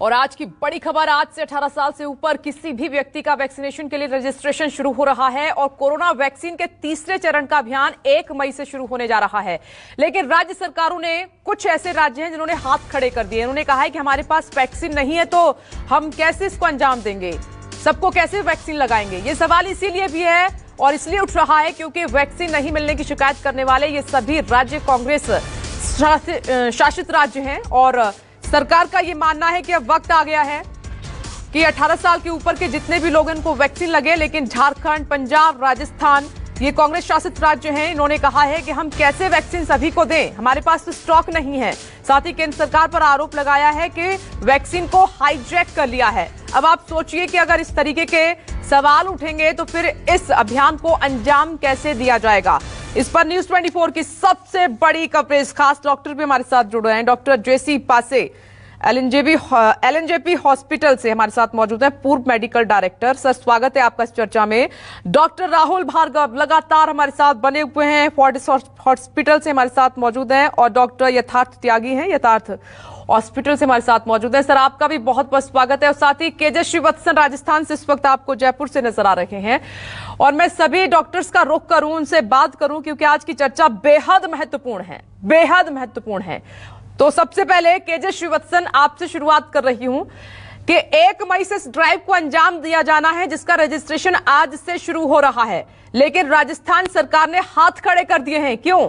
और आज की बड़ी खबर, आज से 18 साल से ऊपर किसी भी व्यक्ति का वैक्सीनेशन के लिए रजिस्ट्रेशन शुरू हो रहा है और कोरोना वैक्सीन के तीसरे चरण का अभियान 1 मई से शुरू होने जा रहा है। लेकिन राज्य सरकारों ने, कुछ ऐसे राज्य हैं जिन्होंने हाथ खड़े कर दिए। उन्होंने कहा है कि हमारे पास वैक्सीन नहीं है तो हम कैसे इसको अंजाम देंगे, सबको कैसे वैक्सीन लगाएंगे। ये सवाल इसीलिए भी है और इसलिए उठ रहा है क्योंकि वैक्सीन नहीं मिलने की शिकायत करने वाले ये सभी राज्य कांग्रेस शासित राज्य हैं और सरकार का ये मानना है कि अब वक्त आ गया है कि 18 साल के ऊपर के जितने भी लोग इनको वैक्सीन लगे। लेकिन झारखंड, पंजाब, राजस्थान, ये कांग्रेस शासित राज्य हैं, इन्होंने कहा है कि हम कैसे वैक्सीन सभी को दें, हमारे पास तो स्टॉक नहीं है। साथ ही केंद्र सरकार पर आरोप लगाया है कि वैक्सीन को हाईजैक कर लिया है। अब आप सोचिए कि अगर इस तरीके के सवाल उठेंगे तो फिर इस अभियान को अंजाम कैसे दिया जाएगा। इस पर न्यूज 24 की सबसे बड़ी कवरेज, खास डॉक्टर भी हमारे साथ जुड़ रहे हैं। डॉक्टर जेसी पासे एलएनजेपी हॉस्पिटल से हमारे साथ मौजूद हैं, पूर्व मेडिकल डायरेक्टर। सर, स्वागत है आपका इस चर्चा में। डॉक्टर राहुल भार्गव लगातार हमारे साथ बने हुए हैं, फोर्टिस हॉस्पिटल से हमारे साथ मौजूद हैं और डॉक्टर यथार्थ त्यागी हैं, यथार्थ हॉस्पिटल से हमारे साथ मौजूद है। सर, आपका भी बहुत बहुत स्वागत है। और साथ ही केजे श्रीवत्सन राजस्थान से इस वक्त आपको जयपुर से नजर आ रहे हैं। और मैं सभी डॉक्टर्स का रुख करूं, उनसे बात करूं क्योंकि आज की चर्चा बेहद महत्वपूर्ण है, बेहद महत्वपूर्ण है। तो सबसे पहले केजे श्रीवत्सन, आपसे शुरुआत कर रही हूं कि 1 मई से इस ड्राइव को अंजाम दिया जाना है जिसका रजिस्ट्रेशन आज से शुरू हो रहा है, लेकिन राजस्थान सरकार ने हाथ खड़े कर दिए हैं, क्यों?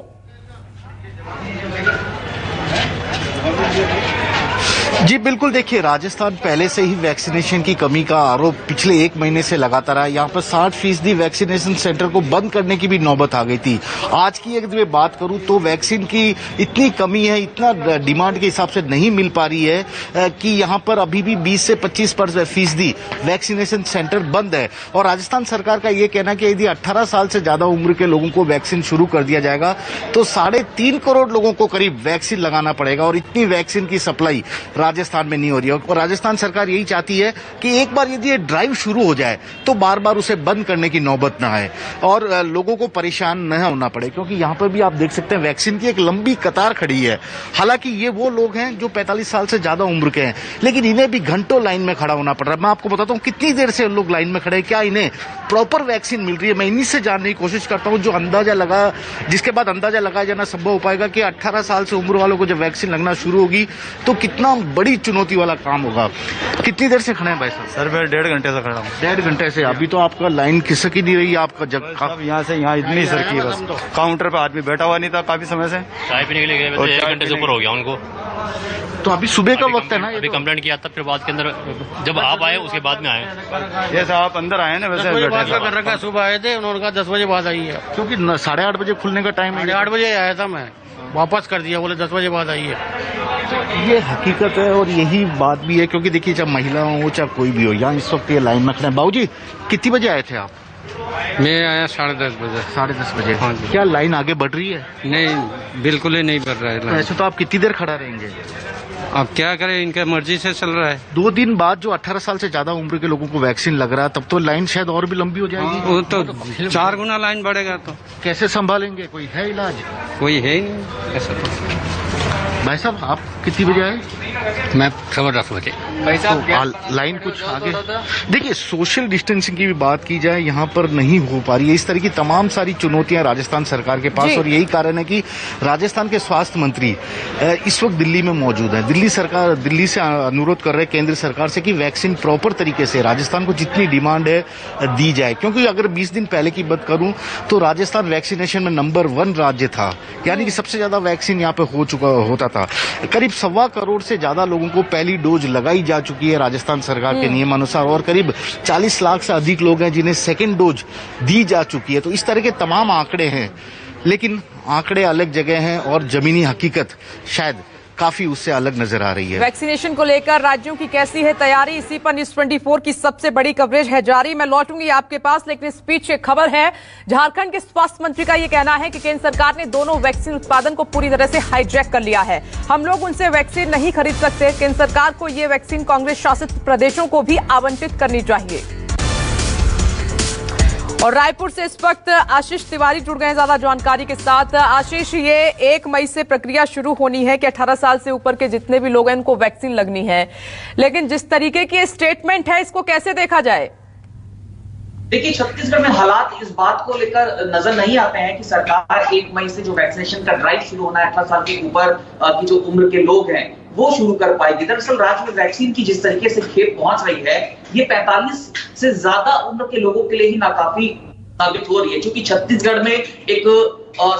जी बिल्कुल, देखिए राजस्थान पहले से ही वैक्सीनेशन की कमी का आरोप पिछले 1 महीने से लगातार है। यहाँ पर 60% वैक्सीनेशन सेंटर को बंद करने की भी नौबत आ गई थी। आज की अगर मैं बात करूं तो वैक्सीन की इतनी कमी है, इतना डिमांड के हिसाब से नहीं मिल पा रही है कि यहाँ पर अभी भी 20 से 25% वैक्सीनेशन सेंटर बंद है। और राजस्थान सरकार का ये कहना है कि यदि 18 साल से ज्यादा उम्र के लोगों को वैक्सीन शुरू कर दिया जाएगा तो 3.5 करोड़ लोगों को करीब वैक्सीन लगाना पड़ेगा और इतनी वैक्सीन की सप्लाई राजस्थान में नहीं हो रही है। और राजस्थान सरकार यही चाहती है कि एक बार यदि ये ड्राइव शुरू हो जाए तो बार बार उसे बंद करने की नौबत ना आए और लोगों को परेशान न होना पड़े, क्योंकि यहाँ पर भी आप देख सकते हैं वैक्सीन की एक लंबी कतार खड़ी है। हालांकि ये वो लोग हैं जो 45 साल से ज्यादा उम्र के हैं, लेकिन इन्हें भी घंटों लाइन में खड़ा होना पड़ रहा है। मैं आपको बताता हूँ कितनी देर से लोग लाइन में खड़े हैं, क्या इन्हें प्रॉपर वैक्सीन मिल रही है। मैं इन्हीं से जानने की कोशिश करता हूँ, जो अंदाजा लगा, जिसके बाद अंदाजा लगाया जाना संभव हो पाएगा कि 18 साल से उम्र वालों को जब वैक्सीन लगना शुरू होगी तो कितना बड़ी चुनौती वाला काम होगा। कितनी देर से खड़े हैं भाई साहब? सर मैं 1.5 घंटे से खड़ा हूँ। 1.5 घंटे से? अभी तो आपका लाइन खिसक ही नहीं रही है, आपका जगह यहाँ से यहाँ इतनी सरकी है, बस काउंटर पे आदमी बैठा हुआ नहीं था काफी समय से। चाय पीने के लिए गए थे, 1 घंटे से ऊपर हो गया उनको। तो अभी सुबह का वक्त है ना? अभी कंप्लेंट किया था, फिर बाद के अंदर जब आप आए उसके बाद में आए। जैसे आप अंदर आए ना वैसे कर रखा। सुबह आए थे, उन्होंने कहा 10 बजे बाद आई है, क्योंकि 8:30 बजे खुलने का टाइम है। 8 बजे आया था, मैं वापस कर दिया, बोले 10 बजे बाद आई है। ये हकीकत है और यही बात भी है, क्योंकि देखिए चाहे महिला हो चाहे कोई भी हो, यहाँ इस वक्त ये लाइन में खड़े हैं। बाबूजी, कितनी बजे आए थे आप? मैं आया 10:30 बजे। 10:30 बजे? हाँ जी। क्या लाइन आगे बढ़ रही है? नहीं, बिल्कुल ही नहीं बढ़ रहा है। ऐसे तो आप कितनी देर खड़ा रहेंगे? अब क्या करें, इनके मर्जी से चल रहा है। 2 दिन बाद जो 18 साल से ज्यादा उम्र के लोगों को वैक्सीन लग रहा है, तब तो लाइन शायद और भी लंबी हो जाएगी। वो तो 4 गुना लाइन बढ़ेगा। तो कैसे संभालेंगे? कोई है इलाज? कोई है ही नहीं ऐसा। तो भाई साहब, आप कितनी बजे आए? मैं 10 बजे। तो लाइन कुछ आगे। देखिए, सोशल डिस्टेंसिंग की भी बात की जाए, यहाँ पर नहीं हो पा रही है। इस तरह की तमाम सारी चुनौतियां राजस्थान सरकार के पास, और यही कारण है कि राजस्थान के स्वास्थ्य मंत्री इस वक्त दिल्ली में मौजूद है। दिल्ली से अनुरोध कर रहे हैं केंद्र सरकार से कि वैक्सीन प्रॉपर तरीके से राजस्थान को जितनी डिमांड है दी जाए। क्योंकि अगर 20 दिन पहले की बात करूं तो राजस्थान वैक्सीनेशन में नंबर 1 राज्य था, यानी कि सबसे ज्यादा वैक्सीन यहाँ पे होता था। करीब 1.25 करोड़ से ज्यादा लोगों को पहली डोज लगाई जा चुकी है राजस्थान सरकार के नियमानुसार, और करीब 40 लाख से अधिक लोग हैं जिन्हें सेकेंड डोज दी जा चुकी है। तो इस तरह के तमाम आंकड़े हैं, लेकिन आंकड़े अलग जगह हैं और जमीनी हकीकत शायद काफी उससे अलग नजर आ रही है। वैक्सीनेशन को लेकर राज्यों की कैसी है तैयारी, इसी पर न्यूज 24 की सबसे बड़ी कवरेज है जारी। मैं लौटूंगी आपके पास, लेकिन इस बीच एक खबर है। झारखंड के स्वास्थ्य मंत्री का यह कहना है कि केंद्र सरकार ने दोनों वैक्सीन उत्पादन को पूरी तरह से हाईजैक कर लिया है। हम लोग उनसे वैक्सीन नहीं खरीद सकते। केंद्र सरकार को यह वैक्सीन कांग्रेस शासित प्रदेशों को भी आवंटित करनी चाहिए। और रायपुर से इस वक्त आशीष तिवारी जुड़ गए ज्यादा जानकारी के साथ। आशीष, ये 1 मई से प्रक्रिया शुरू होनी है कि 18 साल से ऊपर के जितने भी लोग हैं उनको वैक्सीन लगनी है, लेकिन जिस तरीके की स्टेटमेंट है इसको कैसे देखा जाए? देखिए, छत्तीसगढ़ में हालात इस बात को लेकर नजर नहीं आते हैं कि सरकार 1 मई से जो वैक्सीनेशन का ड्राइव शुरू होना है 18 साल के ऊपर की जो उम्र के लोग हैं वो शुरू कर पाएगी। दरअसल राज्य में वैक्सीन की जिस तरीके से खेप पहुंच रही है, ये 45 से ज्यादा उम्र के लोगों के लिए ही नाकाफी साबित हो रही है। क्योंकि छत्तीसगढ़ में एक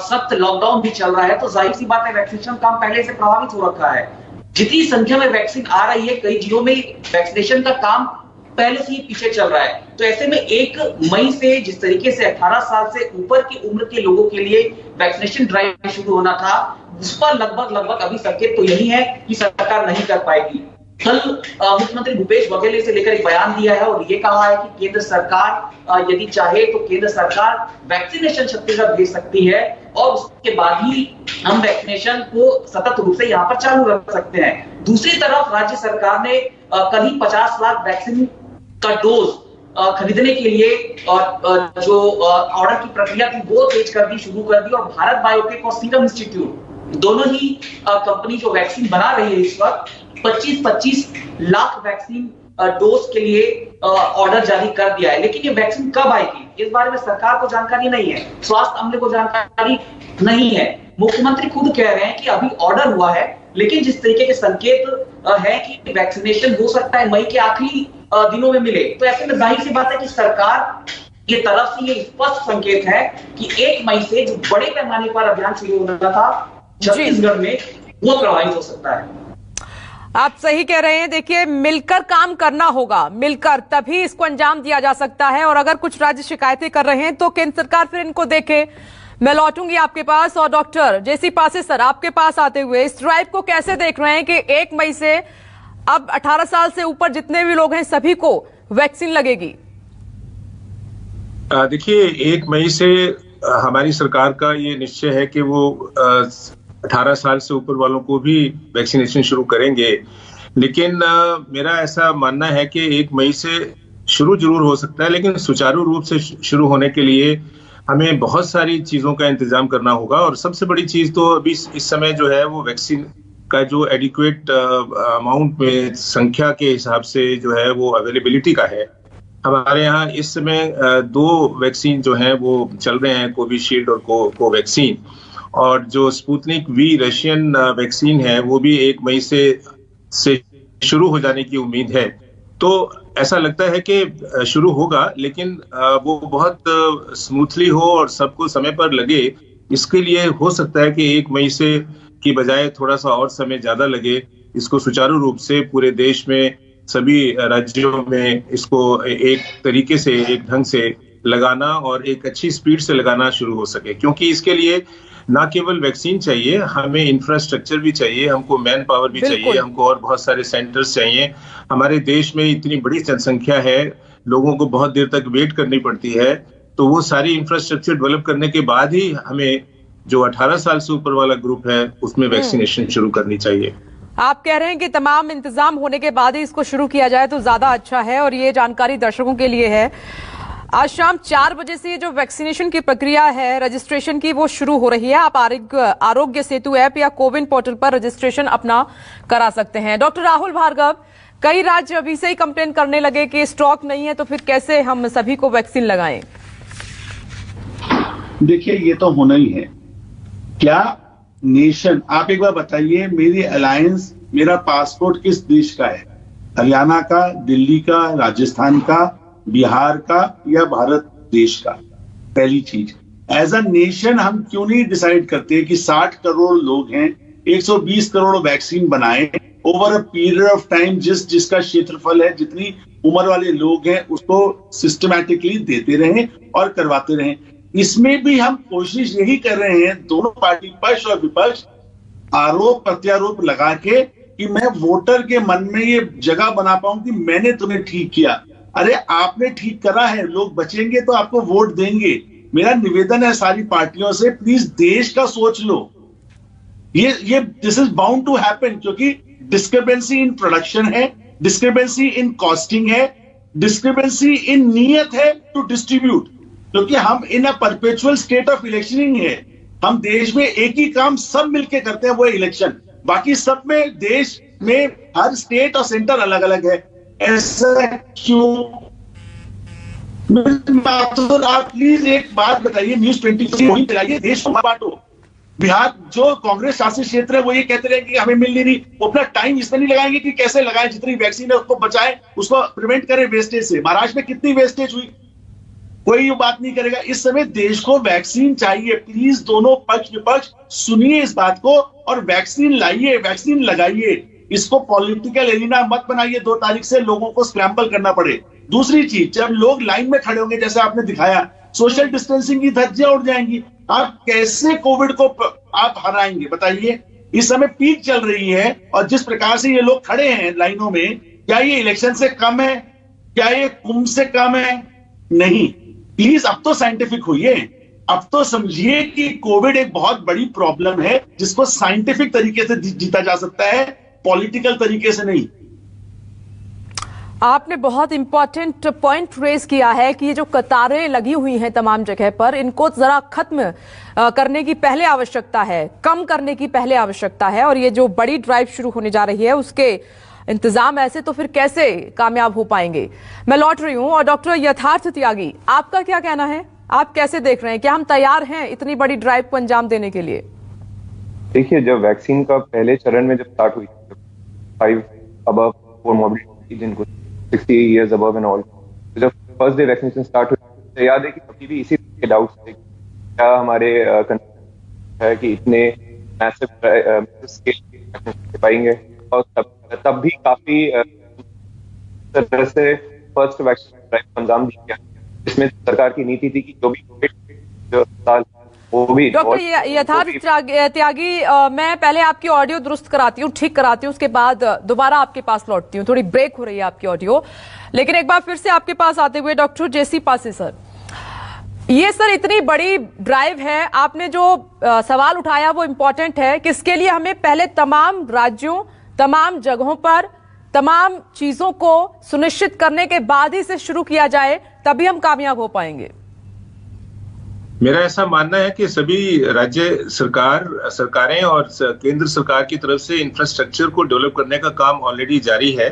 सख्त लॉकडाउन भी चल रहा है, तो जाहिर सी बात है वैक्सीनेशन काम पहले से प्रभावित हो रखा है। जितनी संख्या में वैक्सीन आ रही है, कई जिलों में वैक्सीनेशन का काम पहले से ही पीछे चल रहा है। तो ऐसे में 1 मई से जिस तरीके से 18 साल से ऊपर की उम्र के लोगों के लिए वैक्सीनेशन ड्राइव शुरू होना था, उस पर लगभग अभी संकेत तो यही है कि सरकार नहीं कर पाएगी। कल मुख्यमंत्री भूपेश बघेल ने इसे लेकर एक बयान दिया है और ये कहा है कि केंद्र सरकार यदि चाहे तो केंद्र सरकार वैक्सीनेशन छत्तीसगढ़ भेज सकती है और उसके बाद ही हम वैक्सीनेशन को सतत रूप से यहाँ पर चालू रख सकते हैं। दूसरी तरफ राज्य सरकार ने कल ही 50 लाख वैक्सीन का डोज खरीदने के लिए जो ऑर्डर की प्रक्रिया थी वो तेज कर दी, शुरू कर दी और भारत बायोटेक और सीरम इंस्टीट्यूट दोनों ही कंपनी जो वैक्सीन बना रही है इस वक्त 25-25 लाख वैक्सीन डोज के लिए ऑर्डर जारी कर दिया है। लेकिन ये वैक्सीन कब आएगी इस बारे में सरकार को जानकारी नहीं है, स्वास्थ्य अमले को जानकारी नहीं है। मुख्यमंत्री खुद कह रहे हैं कि अभी ऑर्डर हुआ है, लेकिन जिस तरीके के संकेत है कि वैक्सीनेशन हो सकता है मई के आखिरी दिनों में मिले, तो ऐसे में जाहिर सी बात है कि सरकार की तरफ से ये स्पष्ट संकेत है कि 1 मई से जो बड़े पैमाने पर अभियान शुरू होना था छत्तीसगढ़ में वो प्रभावित हो सकता है। आप सही कह रहे हैं। देखिए, मिलकर काम करना होगा, मिलकर तभी इसको अंजाम दिया जा सकता है। और अगर कुछ राज्य शिकायतें कर रहे हैं तो केंद्र सरकार फिर इनको देखे। मैं लौटूंगी आपके पास और डॉक्टर जेसी पासे सर आपके पास आते हुए इस ड्राइव को कैसे देख रहे हैं कि 1 मई से अब 18 साल से ऊपर जितने भी लोग हैं सभी को वैक्सीन लगेगी? देखिए, 1 मई से हमारी सरकार का ये निश्चय है कि वो 18 साल से ऊपर वालों को भी वैक्सीनेशन शुरू करेंगे। लेकिन मेरा ऐसा मानना है कि 1 मई से शुरू जरूर हो सकता है, लेकिन सुचारू रूप से शुरू होने के लिए हमें बहुत सारी चीजों का इंतजाम करना होगा। और सबसे बड़ी चीज तो अभी इस समय जो है वो वैक्सीन का जो एडिक्वेट अमाउंट में संख्या के हिसाब से जो है वो अवेलेबिलिटी का है। हमारे यहाँ इस समय 2 वैक्सीन जो हैं वो चल रहे हैं, कोविशील्ड और कोवैक्सीन, और जो स्पुतनिक वी रशियन वैक्सीन है वो भी 1 मई से शुरू हो जाने की उम्मीद है। तो ऐसा लगता है कि शुरू होगा, लेकिन वो बहुत स्मूथली हो और सबको समय पर लगे। इसके लिए हो सकता है कि 1 मई से की बजाय थोड़ा सा और समय ज्यादा लगे। इसको सुचारू रूप से पूरे देश में सभी राज्यों में इसको एक तरीके से, एक ढंग से लगाना और एक अच्छी स्पीड से लगाना शुरू हो सके। क्योंकि इसके लिए ना केवल वैक्सीन चाहिए, हमें इंफ्रास्ट्रक्चर भी चाहिए, हमको मैन पावर भी चाहिए, हमको और बहुत सारे सेंटर्स चाहिए। हमारे देश में इतनी बड़ी जनसंख्या है, लोगों को बहुत देर तक वेट करनी पड़ती है, तो वो सारी इंफ्रास्ट्रक्चर डेवलप करने के बाद ही हमें जो 18 साल से ऊपर वाला ग्रुप है उसमें वैक्सीनेशन शुरू करनी चाहिए। आप कह रहे हैं कि तमाम इंतजाम होने के बाद ही इसको शुरू किया जाए तो ज्यादा अच्छा है, और ये जानकारी दर्शकों के लिए है। आज शाम 4 बजे से जो वैक्सीनेशन की प्रक्रिया है रजिस्ट्रेशन की वो शुरू हो रही है। आप आरोग्य सेतु ऐप या कोविन पोर्टल पर रजिस्ट्रेशन अपना करा सकते हैं। डॉक्टर राहुल भार्गव, कई राज्य अभी से ही कंप्लेन करने लगे कि स्टॉक नहीं है, तो फिर कैसे हम सभी को वैक्सीन लगाएं? देखिए, ये तो होना ही है। क्या नेशन, आप एक बार बताइए, मेरी अलायंस, मेरा पासपोर्ट किस देश का है? हरियाणा का, दिल्ली का, राजस्थान का, बिहार का या भारत देश का? पहली चीज, एज अ नेशन हम क्यों नहीं डिसाइड करते कि 60 करोड़ लोग हैं, 120 करोड़ वैक्सीन बनाए over a period of time, जिसका क्षेत्रफल है, जितनी उम्र वाले लोग हैं उसको सिस्टमैटिकली देते रहें और करवाते रहें। इसमें भी हम कोशिश यही कर रहे हैं, दोनों पार्टी, पक्ष और विपक्ष, आरोप प्रत्यारोप लगा के कि मैं वोटर के मन में ये जगह बना पाऊं कि मैंने तुम्हें ठीक किया। अरे आपने ठीक करा है, लोग बचेंगे तो आपको वोट देंगे। मेरा निवेदन है सारी पार्टियों से, प्लीज देश का सोच लो। ये this is bound to happen, क्योंकि डिस्क्रिपेंसी इन प्रोडक्शन है, डिस्क्रिपेंसी इन कॉस्टिंग है, डिस्क्रिपेंसी इन नियत है टू डिस्ट्रीब्यूट। क्योंकि हम in a perpetual state of electioning है। हम देश में एक ही काम सब मिलके करते हैं, वो है इलेक्शन। बाकी सब में देश में हर स्टेट और सेंटर अलग अलग है। ऐसा क्यों? आप प्लीज एक बात बताइए, न्यूज 24 चलाइए, देश को बांटो। बिहार जो कांग्रेस शासित क्षेत्र है वो ये कहते रहे कि हमें मिल नहीं रही, वो अपना टाइम इसमें नहीं लगाएंगे कि कैसे लगाएं, जितनी वैक्सीन है उसको बचाएं, उसको प्रिवेंट करें वेस्टेज से। महाराष्ट्र में कितनी वेस्टेज हुई, कोई ये बात नहीं करेगा। इस समय देश को वैक्सीन चाहिए। प्लीज दोनों पक्ष विपक्ष सुनिए इस बात को और वैक्सीन लाइए, वैक्सीन लगाइए। इसको पॉलिटिकल एरिना मत बनाइए 2 तारीख से लोगों को स्क्रैम्बल करना पड़े। दूसरी चीज, जब लोग लाइन में खड़े होंगे जैसे आपने दिखाया, सोशल डिस्टेंसिंग की धज्जियां उड़ जाएंगी। आप कैसे कोविड को आप हराएंगे बताइए? इस समय पीक चल रही है और जिस प्रकार से ये लोग खड़े हैं लाइनों में, क्या ये इलेक्शन से कम है? क्या ये कुंभ से कम है? नहीं। प्लीज अब तो साइंटिफिक होइए, अब तो समझिए कि कोविड एक बहुत बड़ी प्रॉब्लम है जिसको साइंटिफिक तरीके से जीता जा सकता है, पॉलिटिकल तरीके से नहीं। आपने बहुत इंपॉर्टेंट पॉइंट रेज किया है कि ये जो कतारें लगी हुई हैं तमाम जगह पर, इनको जरा खत्म करने की पहले आवश्यकता है, कम करने की पहले आवश्यकता है। और ये जो बड़ी ड्राइव शुरू होने जा रही है उसके इंतजाम ऐसे तो फिर कैसे कामयाब हो पाएंगे? मैं लौट रही हूं और डॉक्टर यथार्थ त्यागी, आपका क्या कहना है? आप कैसे देख रहे हैं? क्या हम तैयार हैं इतनी बड़ी ड्राइव को अंजाम देने के लिए? देखिए, जब वैक्सीन का पहले चरण में जब स्टार्ट हुई, 5 अबव कोमॉर्बिडिटी जिनको 60 इयर्स अबव एंड ऑल, जब फर्स्ट डे वैक्सीनेशन स्टार्ट हुई तो याद है कि कभी भी इसी के डाउट्स थे क्या हमारे है कि इतने मैसिव स्केल पाएंगे। और तब भी काफी तरह से फर्स्ट वैक्सीन ड्राइव को अंजाम दिया गया, इसमें सरकार की नीति थी कि जो भी कोविड साल वो भी। डॉक्टर यथार्थ त्यागी, मैं पहले आपकी ऑडियो दुरुस्त कराती हूँ, ठीक कराती हूँ, उसके बाद दोबारा आपके पास लौटती हूँ। थोड़ी ब्रेक हो रही है आपकी ऑडियो, लेकिन एक बार फिर से आपके पास आते हुए डॉक्टर जेसी पासे सर, ये सर इतनी बड़ी ड्राइव है, आपने जो सवाल उठाया वो इंपॉर्टेंट है कि इसके लिए हमें पहले तमाम राज्यों, तमाम जगहों पर तमाम चीजों को सुनिश्चित करने के बाद ही से शुरू किया जाए, तभी हम कामयाब हो पाएंगे। मेरा ऐसा मानना है कि सभी राज्य सरकारें और केंद्र सरकार की तरफ से इंफ्रास्ट्रक्चर को डेवलप करने का काम ऑलरेडी जारी है।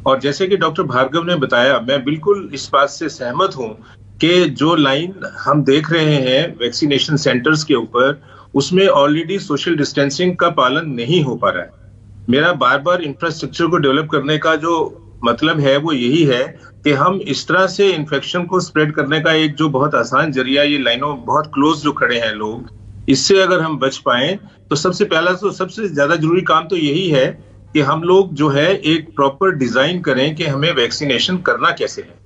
और जैसे कि डॉक्टर भार्गव ने बताया, मैं बिल्कुल इस बात से सहमत हूं कि जो लाइन हम देख रहे हैं वैक्सीनेशन सेंटर्स के ऊपर, उसमें ऑलरेडी सोशल डिस्टेंसिंग का पालन नहीं हो पा रहा है। मेरा बार बार इंफ्रास्ट्रक्चर को डेवलप करने का जो मतलब है वो यही है कि हम इस तरह से इन्फेक्शन को स्प्रेड करने का एक जो बहुत आसान जरिया, ये लाइनों बहुत क्लोज जो खड़े हैं लोग, इससे अगर हम बच पाएं तो सबसे पहला तो सबसे ज्यादा जरूरी काम तो यही है कि हम लोग जो है एक प्रॉपर डिजाइन करें कि हमें वैक्सीनेशन करना कैसे है।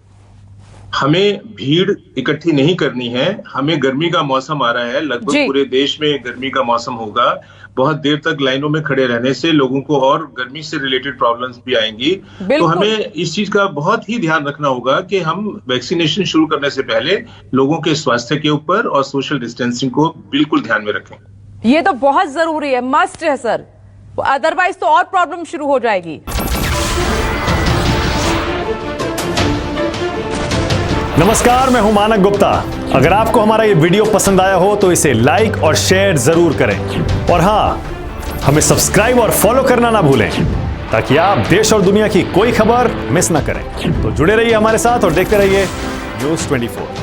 हमें भीड़ इकट्ठी नहीं करनी है। हमें गर्मी का मौसम आ रहा है, लगभग पूरे देश में गर्मी का मौसम होगा। बहुत देर तक लाइनों में खड़े रहने से लोगों को और गर्मी से रिलेटेड प्रॉब्लम्स भी आएंगी। तो हमें इस चीज का बहुत ही ध्यान रखना होगा कि हम वैक्सीनेशन शुरू करने से पहले लोगों के स्वास्थ्य के ऊपर और सोशल डिस्टेंसिंग को बिल्कुल ध्यान में रखें। ये तो बहुत जरूरी है, मस्ट है सर, अदरवाइज तो और प्रॉब्लम शुरू हो जाएगी। नमस्कार, मैं हूं मानक गुप्ता। अगर आपको हमारा ये वीडियो पसंद आया हो तो इसे लाइक और शेयर जरूर करें, और हां, हमें सब्सक्राइब और फॉलो करना ना भूलें ताकि आप देश और दुनिया की कोई खबर मिस ना करें। तो जुड़े रहिए हमारे साथ और देखते रहिए न्यूज़ 24।